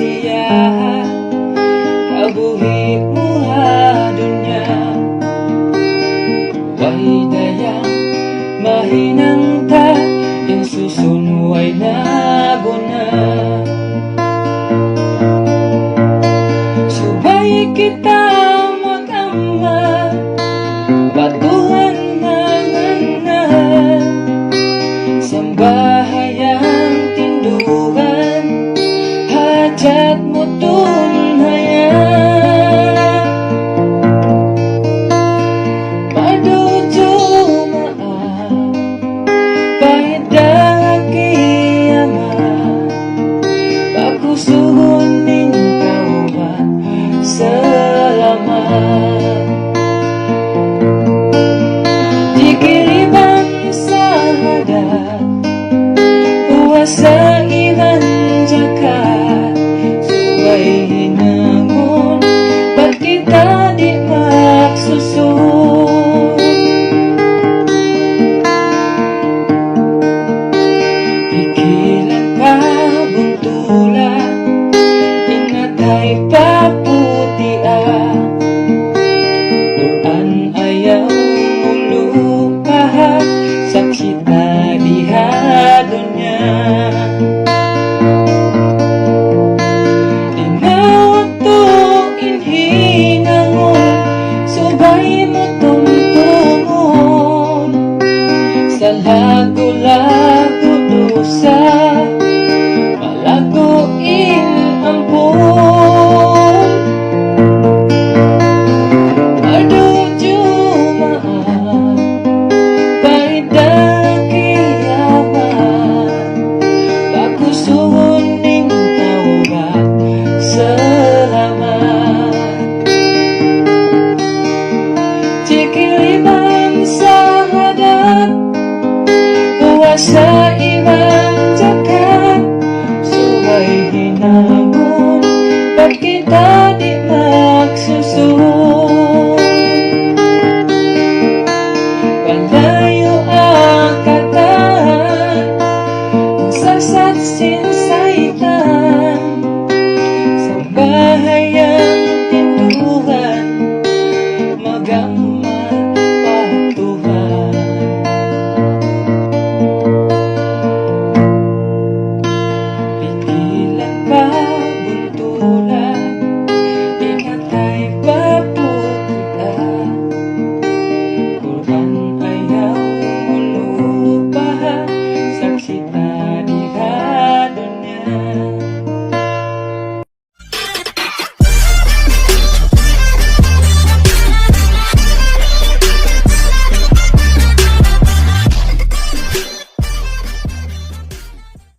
siya kabuhi mo ha dunya. Way dayang mahinang ta yung susunway na guna. Subay kita mag-ama, batuhan nanganan, sambahayang tinduhan, hajat mo tunhayan. Madujo maan, pahidag kiyaman, pakusuhon ning kauban, salamat. Di kiriban sa hadat, puwasa